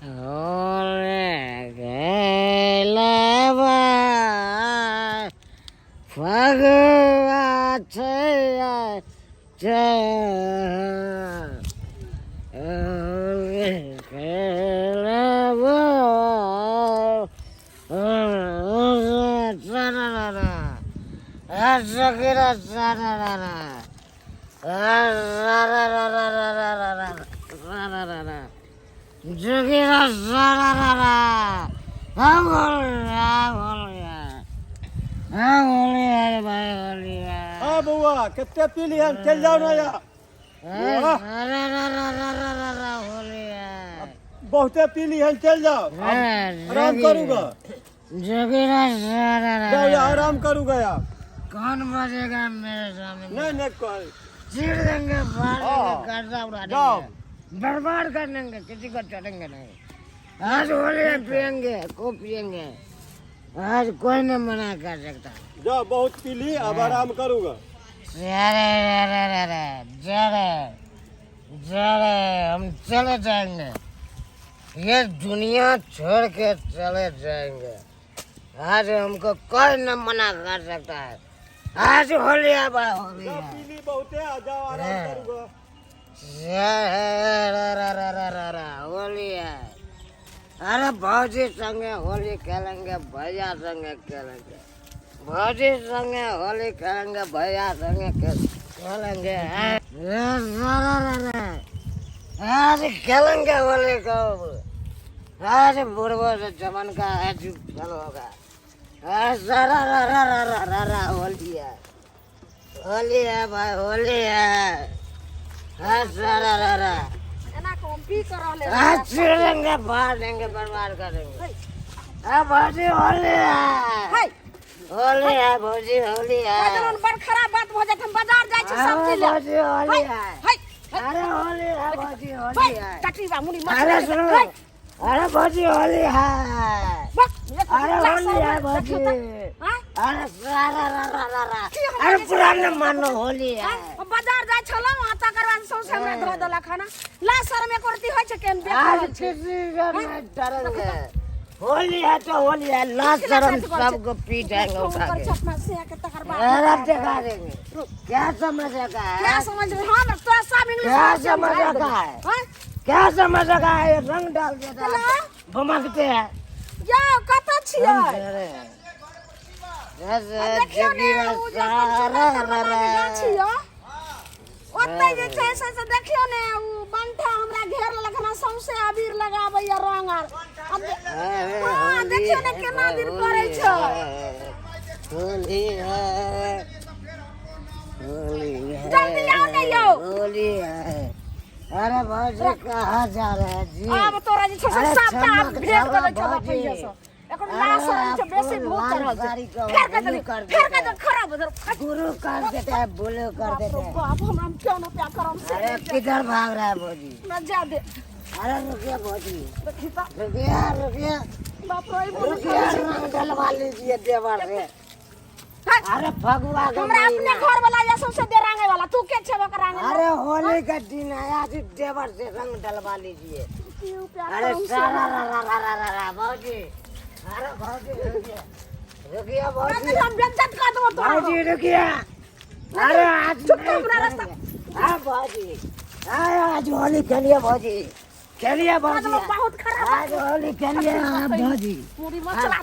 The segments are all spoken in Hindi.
Ole gelaba Bhagavad Jaya Jaya Ole gelaba Sarara Asakira sarara Sarara Jogira sarara हाँ बुआ कितने पी लिए हम चल जाओ ना यार बहुते पी ली हम चल जाओ आराम करूँगा जाओ यार आराम करूँगा यार कौन बजेगा मेरे सामने नहीं कोई चीर देंगे फाड़ देंगे कर्जा उड़ा देंगे बर्बाद कर देंगे किसी को छोड़ेंगे नहीं आज होली पियेंगे खूब पियेंगे आज कोई नहीं मना कर सकता जाओ बहुत पी ली अब आराम करूँगा जरे हम चले जाएंगे ये दुनिया छोड़ के चले जाएंगे आज हमको कोई न मना कर सकता है आज होली होली पी ली बहुते आ जाओ आराम करूँगा होली है अरे भौजी संगे होली खेलेंगे भैया संगे खेलेंगे भौजी संगे होली खेलेंगे भैया संगे खेलेंगे आज खेलेंगे होली को आज बुढ़बो से चमन का आज फल होगा होली है भाई होली है आज चिड़ेंगे फाड़ देंगे बर्बाद करेंगे भौजी होली है भौजी होली है बड़ खराब बात हो जात हम बाजार जाय छी सब्जी ले भौजी होली है अरे होली है भौजी होली है टटीबा मुनी अरे सुनो अरे भौजी होली है अरे होली है भौजी अरे अरे पुराना मानो होली है बाजार जाय छलो वहां तकर बाद सौसे हमरा धो देला खाना ला शर्म में करती होय छै केन आज किसी का नहीं डरेंगे होली है तो होली है लास्ट शर्म सबको पीटेंगे उठा के अरे दिखा देंगे क्या समझ का है क्या समझ हां तो सब इंग्लिश क्या समझ का है क्या समझ का है रंग डाल देता है भमकते हैं या कत छियै देखियो ने ओते जे छै से देखियो ने उ बंठा हमरा घेर लगना सौसे अबीर लगाबै या रंग आर हां देखियो ने केना दिन करे छै होली है होली है जल्दी आओ ने यौ होली है अरे भौजी कहाँ जा रहे हैं जी अब तोरा जे छै सबटा भेट कर छला पहिया से एकर लाश छै बेसी भूत चढ़ल फेर के खराब गुरु कर देते हैं बोलो कर देते हैं बाप हम क्यों न प्यार करम से अरे किधर भाग रहा है भौजी न जा दे अरे रुकिए भौजी देखिता रुकिए बाप रे रुकिए रंग डलवा लीजिए देवर से अरे भगवा हमरा अपने घर वाला या सबसे दे रंगे वाला तू के छेबो करांगे अरे होली का दिन है आज देवर से रंग डलवा लीजिए अरे सारा भौजी अरे भौजी रुकिए भौजी हम बेइज्जत कर दो तो भौजी रुकिए अरे आज चुप रास्ता हाँ भौजी आज होली खेलिए भौजी खेलिए भौजी बहुत खराब आज होली खेलिए भौजी पूरी मसला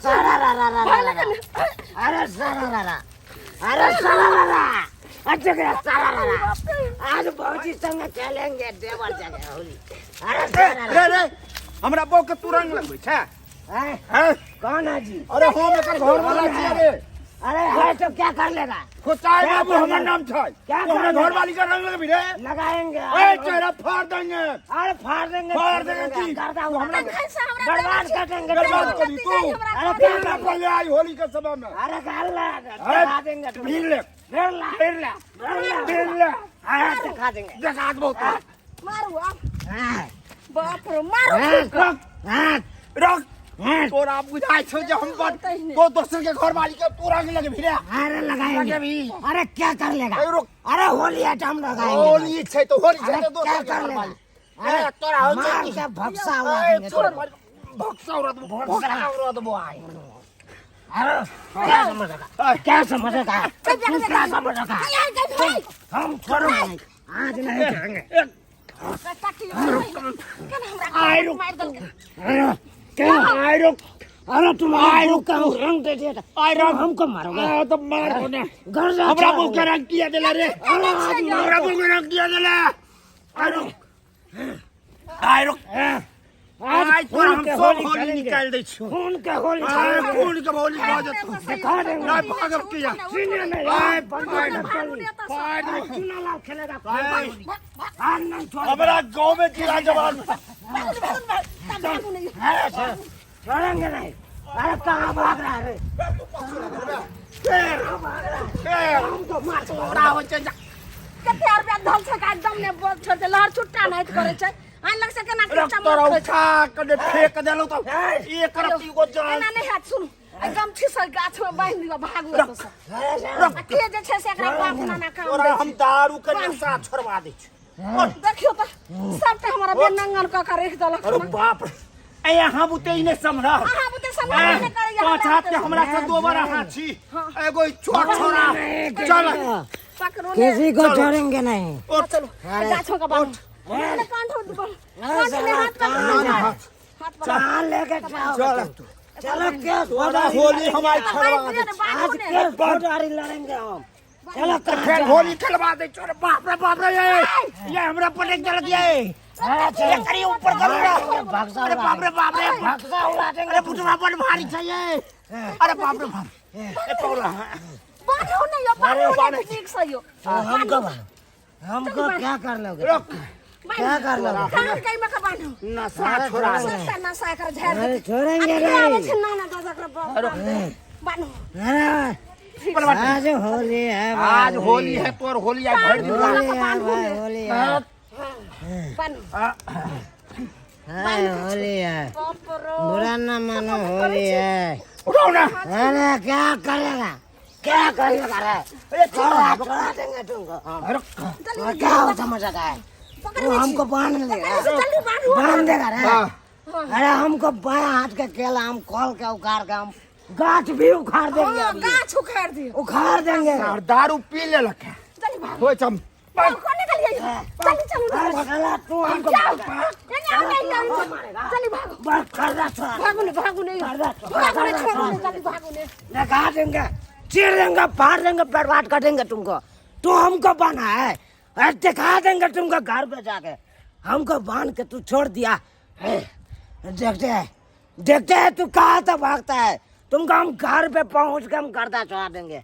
अरे सारा आज भौजी संग खेलेंगे देवर जगह होली अरे हमरा बो के तू रंग लगबै छै हैं कौन है जी अरे हम एकर घर वाला छी अरे है तो क्या कर लेगा खोचाई बाबू हमर नाम छै क्या हमरा घर वाली का रंग लगबी रे लगाएंगे ए चेहरा फाड़ देंगे अरे फाड़ देंगे की करता हूँ हमरा बर्बाद कर देंगे बर्बाद करी तू अरे क्या कर ले आई होली के समय में अरे दिखा देंगे भीड़ ले फिर ला अरे दिखा देंगे देखा दो तू मारू अब हाँ बाप रे मारू रख तोरा बुझाई छौ जे हम बट तो दोसर के घर वाली के तोरा के लगे भिड़े अरे लगाएंगे अरे क्या कर लेगा रुक अरे होली है हम लगाएंगे होली छै तो होली छै तो क्या दोसर के कर घर लेगा वाली ए तोरा हो मार के भक्सा उड़ा ए देंगे छोड़ तो। भक्सा उड़ा दो भाई अरे क्या समझेगा क्या समझेगा तू क्या समझेगा हम छोड़ेंगे आज नहीं जाएंगे आई रुक क्या आई रुक अरे तुम आई रुक का रंग दे दिया आई रुक हमको मारोगे तो मार को ने घर जा हमरा को क्या रंग किया दिला रे हमरा को क्या रंग किया दिला आई रुक आज तो हम सब होली निकाल दे छु खून के होली खून के होली बाजत दिखा देंगे ना भागब किया सीने में आए चुना लाल खेलेगा हार नहीं छोड़ हमरा गांव में जिला जवान छोड़ेंगे नहीं अरे कहाँ भाग रहा है हमको मार हमरा हो जा कते रुपया धल से का एकदम ने बोल छोड़ दे लहर छुट्टा नहीं करे छै आन लग से केना के तोरा उठा के फेंक देलो तो एक रत्ती को जान एना नहीं हाथ सुन एकदम छिसल गाछ में बांध दियो भागो तो सब के जे छै से एकरा बाप नाना काम तोरा हम दारू के नशा छोड़वा दे छी देखियो तो सबटा हमरा बेनंगन क के रख देलक अरे बाप रे ए यहाँ बुते ने समरा अहाँ बुते समझ नहीं करे पांच हाथ के हमरा से दो बार हाथ छी एगो छोट छोरा चल पकड़ो किसी को छोड़ेंगे नहीं चलो गाछों का बांध मैंने कांठ में हाथ हाथ कहाँ लेके जाओ चलो केस होली हमारी छोड़वा दे आज केस फौजदारी लड़ेंगे हम चलो फिर होली खेलवा दे छोड़ बाप रे ये हमरा पटक दल गया है ये करी ऊपर करूंगा अरे बाप रे भक्सा उड़ा देंगे अरे पुटवा पर भारी चाहिए अरे बाप रे बाप ए पौला बांधो नहीं यो बांधो ठीक से यो हमको क्या कर लोगे क्या कर लोगे कान कई में का बांधो नशा छोड़ा सत्ता नशा कर झाड़ अरे छोड़ेंगे आवे नहीं छै नाना दादा कर बांधो अरे आज होली है आज होली है तोर होली आज भर दूंगा होली है भाई होली है बांधो होली है बाप रे बुरा न मानो होली है उठाओ ना अरे क्या करेगा रे छोड़ा देंगे तुमको क्या हो समझता है तू हमको बांध लेगा जल्दी बांधो बांध देगा रे अरे हमको बाएं हाथ के केला हम खोल के उखाड़ के हम गाछ भी उखाड़ देंगे अभी। गाछ उखाड़ दियो उखाड़ देंगे और दारू पी ले लखे जल्दी भागो हो चम कौन निकल गई चलो साला तू हमको जल्दी भागो बस कर दे छोड़ा भागो नहीं जल्दी भागो नहीं दिखा देंगे चीर देंगे फाड़ देंगे बर्बाद कर देंगे तुमको तू हमको बना है अरे दिखा देंगे तुमको घर पे जाके हमको बांध के तू छोड़ दिया देखते हैं तू कहाँ तक भागता है तुमको हम घर पे पहुंच के हम गर्दा चढ़ा देंगे